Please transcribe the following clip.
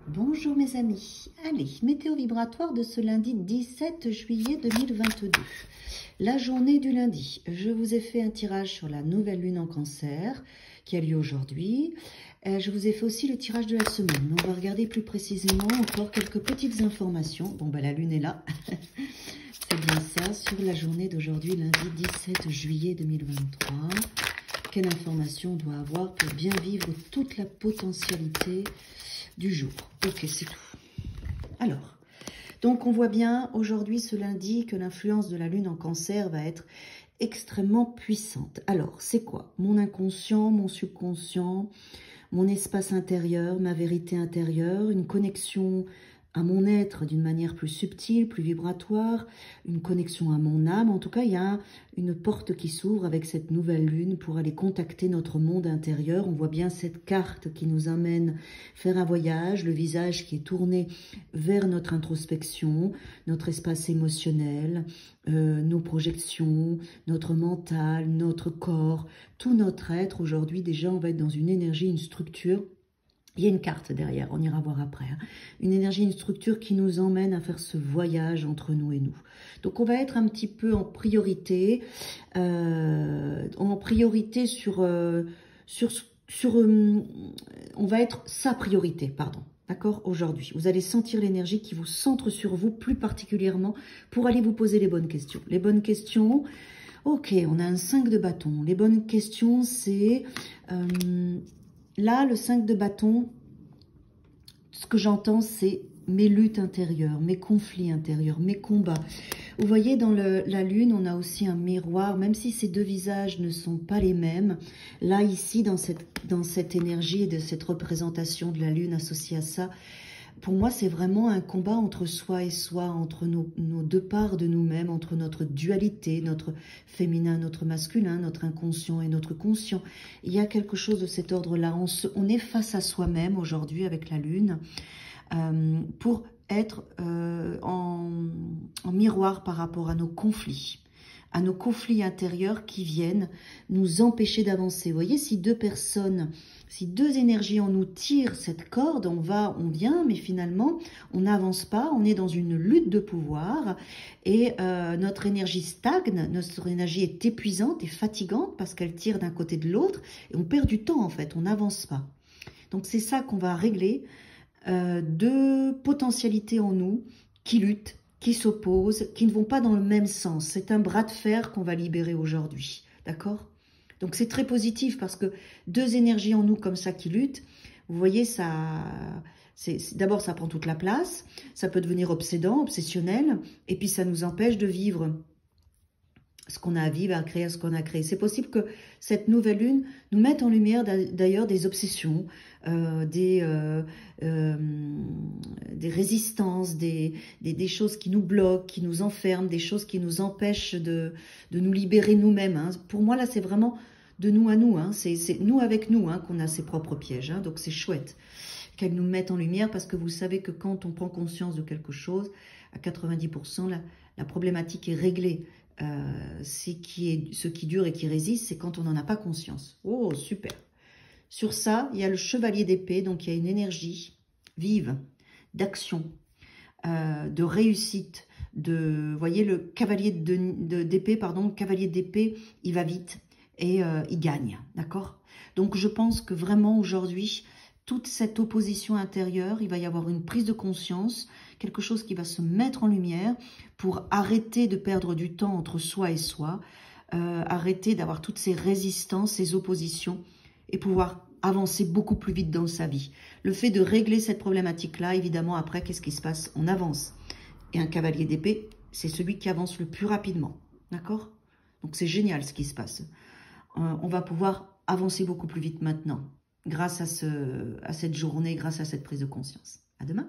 Bonjour mes amis, allez, météo vibratoire de ce lundi 17 juillet 2022, la journée du lundi. Je vous ai fait un tirage sur la nouvelle lune en cancer qui a lieu aujourd'hui. Je vous ai fait aussi le tirage de la semaine. On va regarder plus précisément encore quelques petites informations. Bon, la lune est là, c'est bien ça, sur la journée d'aujourd'hui, lundi 17 juillet 2023. Quelle information on doit avoir pour bien vivre toute la potentialité du jour. Ok, c'est tout. Alors, donc on voit bien aujourd'hui, ce lundi, que l'influence de la lune en cancer va être extrêmement puissante. Alors, c'est quoi? Mon inconscient, mon subconscient, mon espace intérieur, ma vérité intérieure, une connexion à mon être d'une manière plus subtile, plus vibratoire, une connexion à mon âme. En tout cas, il y a une porte qui s'ouvre avec cette nouvelle lune pour aller contacter notre monde intérieur. On voit bien cette carte qui nous amène faire un voyage, le visage qui est tourné vers notre introspection, notre espace émotionnel, nos projections, notre mental, notre corps, tout notre être. Aujourd'hui, déjà, on va être dans une énergie, une structure. Il y a une carte derrière, on ira voir après. Hein. Une énergie, une structure qui nous emmène à faire ce voyage entre nous et nous. Donc on va être un petit peu en priorité sur on va être sa priorité, pardon. D'accord, aujourd'hui. Vous allez sentir l'énergie qui vous centre sur vous plus particulièrement pour aller vous poser les bonnes questions. Les bonnes questions, ok, on a un 5 de bâton. Les bonnes questions, c'est... là, le 5 de bâton, ce que j'entends, c'est mes luttes intérieures, mes conflits intérieurs, mes combats. Vous voyez, dans la lune, on a aussi un miroir, même si ces deux visages ne sont pas les mêmes. Là, ici, dans cette énergie et de cette représentation de la lune associée à ça, pour moi, c'est vraiment un combat entre soi et soi, entre nos deux parts de nous-mêmes, entre notre dualité, notre féminin, notre masculin, notre inconscient et notre conscient. Il y a quelque chose de cet ordre-là. On est face à soi-même aujourd'hui avec la lune pour être en miroir par rapport à nos conflits intérieurs qui viennent nous empêcher d'avancer. Vous voyez, si deux personnes, si deux énergies en nous tirent cette corde, on vient, mais finalement, on n'avance pas, on est dans une lutte de pouvoir et notre énergie stagne, notre énergie est épuisante et fatigante parce qu'elle tire d'un côté de l'autre et on perd du temps en fait, on n'avance pas. Donc c'est ça qu'on va régler, deux potentialités en nous qui luttent, qui s'opposent, qui ne vont pas dans le même sens. C'est un bras de fer qu'on va libérer aujourd'hui, d'accord? Donc c'est très positif parce que deux énergies en nous comme ça qui luttent, vous voyez, d'abord ça prend toute la place, ça peut devenir obsédant, obsessionnel, et puis ça nous empêche de vivre ce qu'on a à vivre, à créer ce qu'on a créé. C'est possible que cette nouvelle lune nous mette en lumière d'ailleurs des obsessions, des résistances, des choses qui nous bloquent, qui nous enferment, des choses qui nous empêchent de nous libérer nous-mêmes. Hein. Pour moi, là, c'est vraiment de nous à nous. Hein. C'est nous avec nous hein, qu'on a ses propres pièges. Hein. Donc, c'est chouette qu'elle nous mette en lumière parce que vous savez que quand on prend conscience de quelque chose, à 90%, la problématique est réglée. Ce qui dure et qui résiste, c'est quand on n'en a pas conscience. Oh, super. Sur ça, il y a le chevalier d'épée, donc il y a une énergie vive, d'action, de réussite, vous voyez, le cavalier d'épée, pardon, le cavalier d'épée, il va vite et il gagne, d'accord? Donc je pense que vraiment aujourd'hui, toute cette opposition intérieure, il va y avoir une prise de conscience, quelque chose qui va se mettre en lumière pour arrêter de perdre du temps entre soi et soi, arrêter d'avoir toutes ces résistances, ces oppositions et pouvoir avancer beaucoup plus vite dans sa vie. Le fait de régler cette problématique-là, évidemment, après, qu'est-ce qui se passe? On avance. Et un cavalier d'épée, c'est celui qui avance le plus rapidement. D'accord? Donc c'est génial ce qui se passe. On va pouvoir avancer beaucoup plus vite maintenant grâce à cette journée, grâce à cette prise de conscience. À demain.